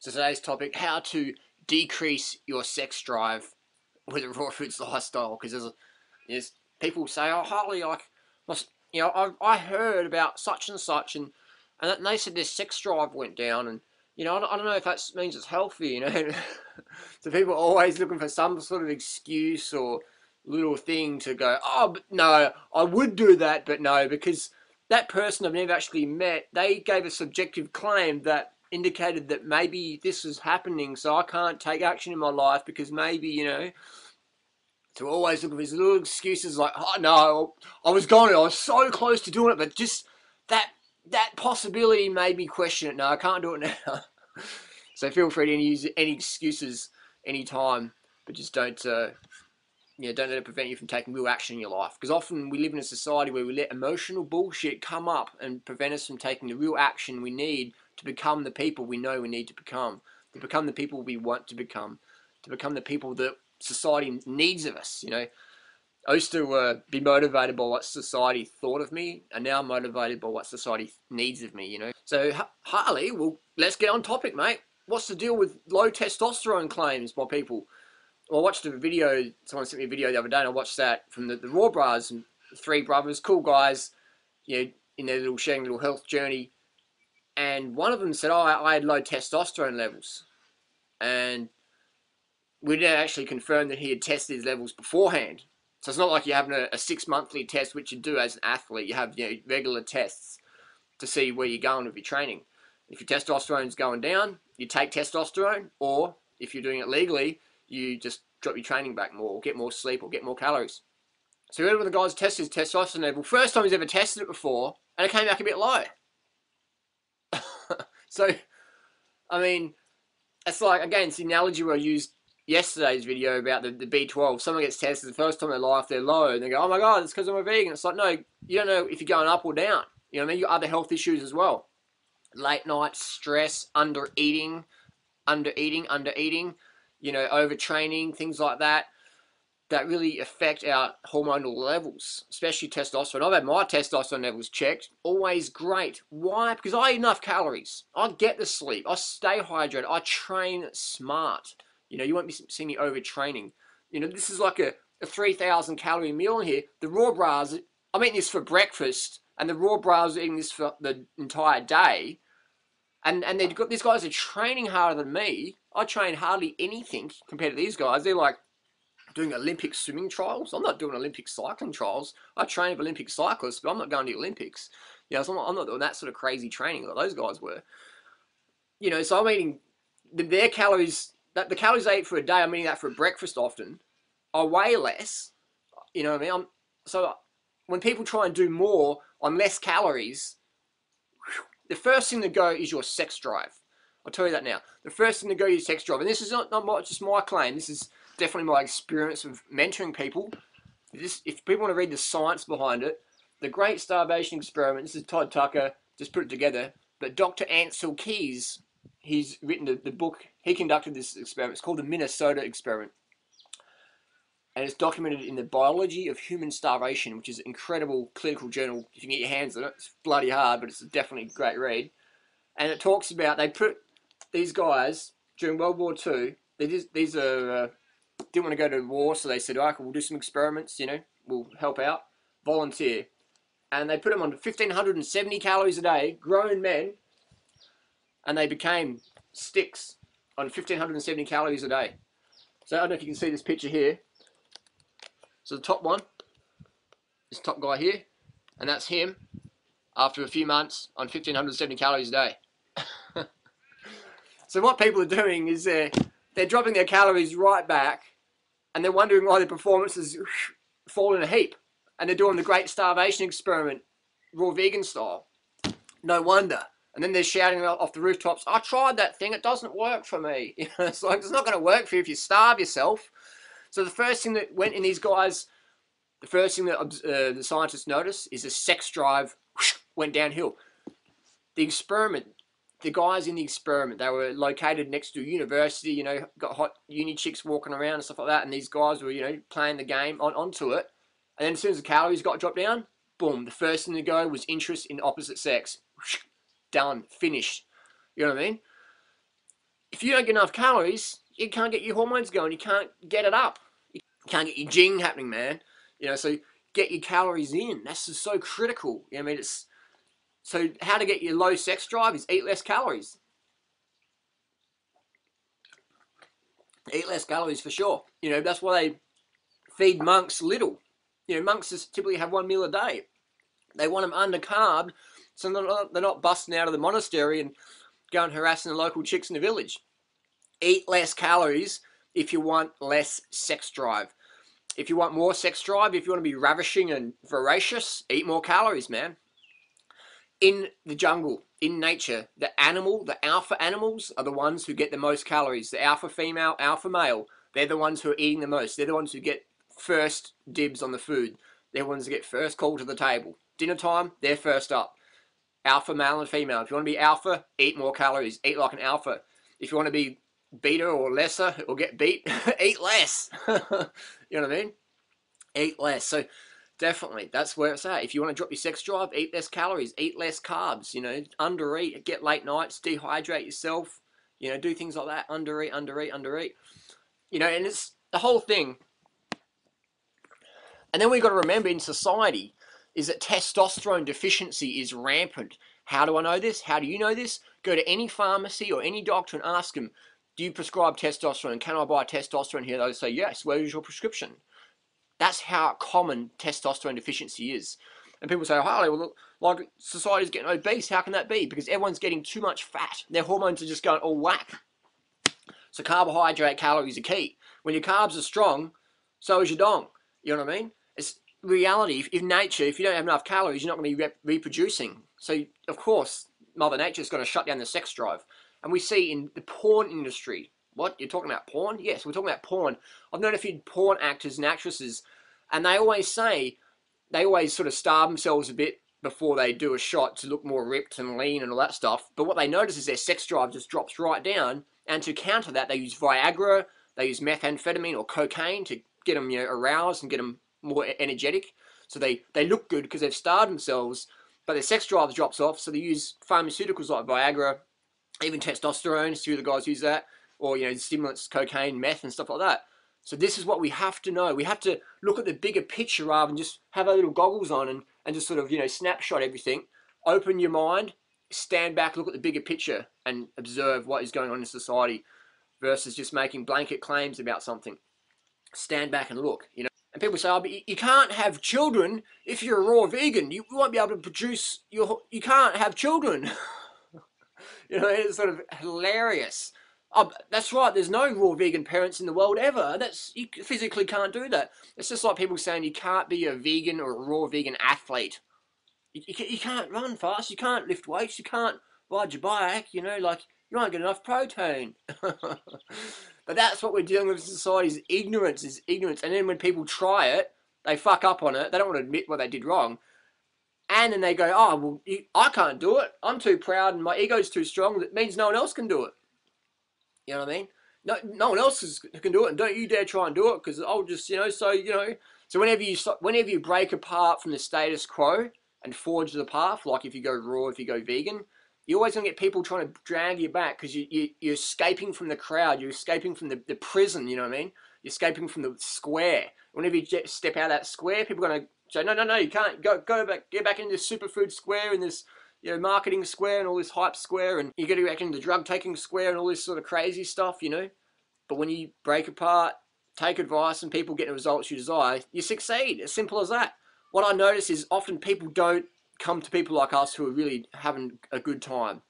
So today's topic: how to decrease your sex drive with a raw foods lifestyle. Because there's people say, "Oh, Harley, like, I heard about such and such, and they said their sex drive went down, and I don't know if that means it's healthy, So people are always looking for some sort of excuse or little thing to go, oh, but no, I would do that, but no, because that person I've never actually met, they gave a subjective claim that indicated that maybe this is happening, so I can't take action in my life because maybe, to always look for these little excuses like, oh no, I was so close to doing it, but just that possibility made me question it. No, I can't do it now. So feel free to use any excuses anytime, but just don't let it prevent you from taking real action in your life. Because often we live in a society where we let emotional bullshit come up and prevent us from taking the real action we need to become the people we know we need to become the people we want to become the people that society needs of us. I used to be motivated by what society thought of me, and now I'm motivated by what society needs of me. So Harley, well, let's get on topic, mate. What's the deal with low testosterone claims by people? Well, I watched a video, someone sent me a video the other day, and I watched that from the Raw Bras, and three brothers, cool guys, in their sharing little health journey. And one of them said, oh, I had low testosterone levels. And we didn't actually confirm that he had tested his levels beforehand. So it's not like you're having a 6-monthly test, which you do as an athlete. You have regular tests to see where you're going with your training. If your testosterone's going down, you take testosterone, or if you're doing it legally, you just drop your training back more, or get more sleep, or get more calories. So one of the guys tested his testosterone level. First time he's ever tested it before, and it came back a bit low. So, I mean, it's like, again, it's the analogy where I used yesterday's video about the B12. Someone gets tested the first time in their life, they're low, and they go, oh my God, it's because I'm a vegan. It's like, no, you don't know if you're going up or down. You know what I mean? You got other health issues as well. Late night stress, undereating, overtraining, things like that really affect our hormonal levels, especially testosterone. I've had my testosterone levels checked, always great. Why? Because I eat enough calories. I get the sleep. I stay hydrated. I train smart. You won't be seeing me overtraining. This is like a 3,000 calorie meal in here. The Raw Bras, I'm eating this for breakfast, and the Raw Bras are eating this for the entire day. And these guys are training harder than me. I train hardly anything compared to these guys. They're like doing Olympic swimming trials. I'm not doing Olympic cycling trials. I train with Olympic cyclists, but I'm not going to the Olympics. So I'm not doing that sort of crazy training that those guys were. So I'm eating their calories, the calories I eat for a day, I'm eating that for breakfast often. I weigh less. You know what I mean? So when people try and do more on less calories, the first thing to go is your sex drive. I'll tell you that now. The first thing to go is your sex drive. And this is not just my claim. This is definitely my experience of mentoring people. If people want to read the science behind it, the Great Starvation Experiment, this is Todd Tucker, just put it together. But Dr. Ancel Keys, he's written the book. He conducted this experiment. It's called the Minnesota Experiment. And it's documented in the Biology of Human Starvation, which is an incredible clinical journal. If you can get your hands on it, it's bloody hard, but it's definitely a great read. And it talks about, they put these guys during World War II, these are didn't want to go to war, so they said, we'll do some experiments, we'll help out, volunteer. And they put them on 1,570 calories a day, grown men, and they became sticks on 1,570 calories a day. So I don't know if you can see this picture here. So the top one, this top guy here, and that's him after a few months on 1,570 calories a day. So what people are doing is they're dropping their calories right back, and they're wondering why their performances fall in a heap. And they're doing the Great Starvation Experiment, raw vegan style. No wonder. And then they're shouting off the rooftops, I tried that thing, it doesn't work for me. It's like, it's not going to work for you if you starve yourself. So the first thing that went in these guys, the first thing that the scientists noticed is the sex drive went downhill. The experiment, the guys in the experiment, they were located next to a university, got hot uni chicks walking around and stuff like that, and these guys were, playing the game onto it. And then as soon as the calories got dropped down, boom, the first thing to go was interest in opposite sex. Done, finished. You know what I mean? if you don't get enough calories, you can't get your hormones going. You can't get it up. You can't get your jing happening, man. You know, so get your calories in. That's just so critical. You know what I mean? It's so how to get your low sex drive is eat less calories. Eat less calories for sure. You know, that's why they feed monks little. You know, monks just typically have 1 meal a day. They want them under-carbed, so they're not busting out of the monastery and going harassing the local chicks in the village. Eat less calories if you want less sex drive. If you want more sex drive, if you want to be ravishing and voracious, eat more calories, man. In the jungle, in nature, the alpha animals are the ones who get the most calories. The alpha female, alpha male, they're the ones who are eating the most. They're the ones who get first dibs on the food. They're the ones that get first call to the table. Dinner time, they're first up. Alpha male and female. If you want to be alpha, eat more calories. Eat like an alpha. If you want to be beta or lesser or get beat, eat less. You know what I mean? Eat less. So definitely, that's where it's at. If you want to drop your sex drive, eat less calories, eat less carbs, you know, undereat, get late nights, dehydrate yourself, you know, do things like that, undereat. You know, and it's the whole thing. And then we've got to remember in society is that testosterone deficiency is rampant. How do I know this? How do you know this? Go to any pharmacy or any doctor and ask them, do you prescribe testosterone? Can I buy testosterone here? They'll say, yes, where is your prescription? That's how common testosterone deficiency is. And people say, Harley, well, like society's getting obese. How can that be? Because everyone's getting too much fat. Their hormones are just going all whack. So carbohydrate, calories are key. When your carbs are strong, so is your dong. You know what I mean? It's reality. In nature, if you don't have enough calories, you're not going to be reproducing. So, of course, Mother Nature's going to shut down the sex drive. And we see in the porn industry, what? You're talking about porn? Yes, we're talking about porn. I've known a few porn actors and actresses, and they always sort of starve themselves a bit before they do a shot to look more ripped and lean and all that stuff. But what they notice is their sex drive just drops right down. And to counter that, they use Viagra, they use methamphetamine or cocaine to get them, you know, aroused and get them more energetic. So they look good because they've starved themselves, but their sex drive drops off. So they use pharmaceuticals like Viagra, even testosterone. A few of the guys use that, or, you know, stimulants, cocaine, meth, and stuff like that. So this is what we have to know. We have to look at the bigger picture rather than just have our little goggles on and just sort of, you know, snapshot everything. Open your mind, stand back, look at the bigger picture and observe what is going on in society versus just making blanket claims about something. Stand back and look, you know. And people say, oh, but you can't have children if you're a raw vegan. You won't be able to produce you can't have children. You know, it's sort of hilarious. Oh, that's right, there's no raw vegan parents in the world ever. You physically can't do that. It's just like people saying you can't be a vegan or a raw vegan athlete. You can't run fast, you can't lift weights, you can't ride your bike, you know, like, you won't get enough protein. But that's what we're dealing with in society is ignorance. And then when people try it, they fuck up on it. They don't want to admit what they did wrong. And then they go, oh, well, I can't do it. I'm too proud and my ego's too strong. That means no one else can do it. You know what I mean? No one else can do it, and don't you dare try and do it, because I'll just, you know, so, you know. So whenever you break apart from the status quo and forge the path, like if you go raw, if you go vegan, you're always going to get people trying to drag you back because you're escaping from the crowd. You're escaping from the prison, you know what I mean? You're escaping from the square. Whenever you step out of that square, people are going to say, no, you can't. Go back, get back into this superfood square and this, you know, marketing square and all this hype square, and you got to go back into the drug-taking square and all this sort of crazy stuff, you know? But when you break apart, take advice, and people get the results you desire, you succeed. As simple as that. What I notice is often people don't come to people like us who are really having a good time.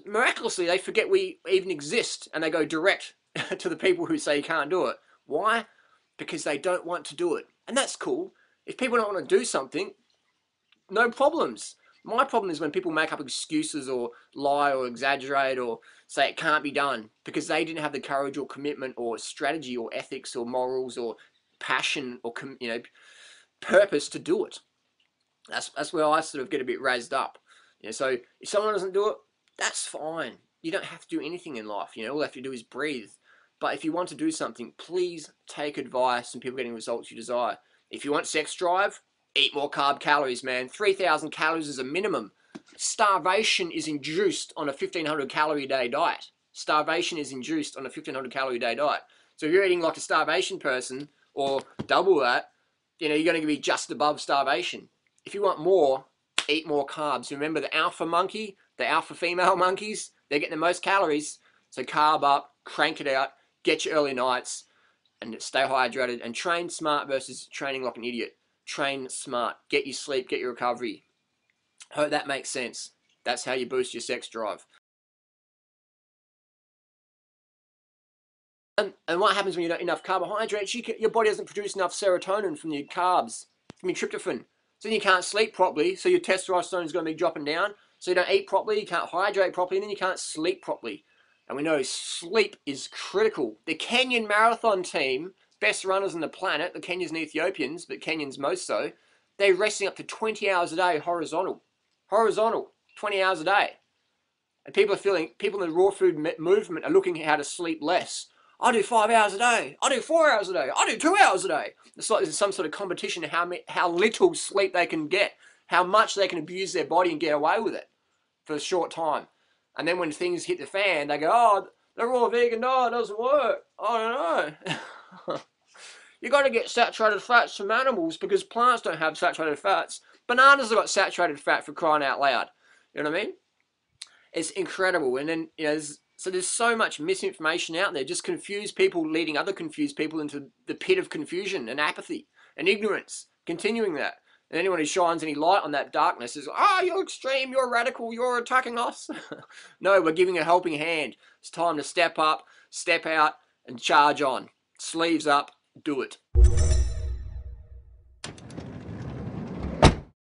Miraculously, they forget we even exist, and they go direct to the people who say you can't do it. Why? Because they don't want to do it. And that's cool. If people don't want to do something, no problems. My problem is when people make up excuses or lie or exaggerate or say it can't be done because they didn't have the courage or commitment or strategy or ethics or morals or passion or, you know, purpose to do it. That's where I sort of get a bit raised up. You know, so if someone doesn't do it, that's fine. You don't have to do anything in life. You know, all you have to do is breathe. But if you want to do something, please take advice from people getting results you desire. If you want sex drive, eat more carb calories, man. 3,000 calories is a minimum. Starvation is induced on a 1,500 calorie a day diet. starvation is induced on a 1500 calorie a day diet. So if you're eating like a starvation person or double that, you know, you're going to be just above starvation. If you want more, eat more carbs. Remember the alpha monkey, the alpha female monkeys, they're getting the most calories. So carb up, crank it out, get your early nights, and stay hydrated, and train smart versus training like an idiot. Train smart. Get your sleep, get your recovery. Hope that makes sense. That's how you boost your sex drive. And what happens when you don't eat enough carbohydrates? Your body doesn't produce enough serotonin from your carbs, from your tryptophan. So then you can't sleep properly, so your testosterone is going to be dropping down. So you don't eat properly, you can't hydrate properly, and then you can't sleep properly. And we know sleep is critical. The Kenyan marathon team, best runners on the planet, the Kenyans and Ethiopians, but Kenyans most so, they're resting up to 20 hours a day horizontal. Horizontal, 20 hours a day. And people in the raw food movement are looking at how to sleep less. I do 5 hours a day. I do 4 hours a day. I do 2 hours a day. It's like there's some sort of competition in how little sleep they can get, how much they can abuse their body and get away with it for a short time. And then when things hit the fan, they go, oh, the raw vegan diet doesn't work. I don't know. You got to get saturated fats from animals because plants don't have saturated fats. Bananas have got saturated fat, for crying out loud. You know what I mean? It's incredible. And then, you know, there's so much misinformation out there. Just confused people, leading other confused people into the pit of confusion and apathy and ignorance, continuing that. And anyone who shines any light on that darkness is, oh, you're extreme, you're radical, you're attacking us. No, we're giving a helping hand. It's time to step up, step out, and charge on. Sleeves up, do it.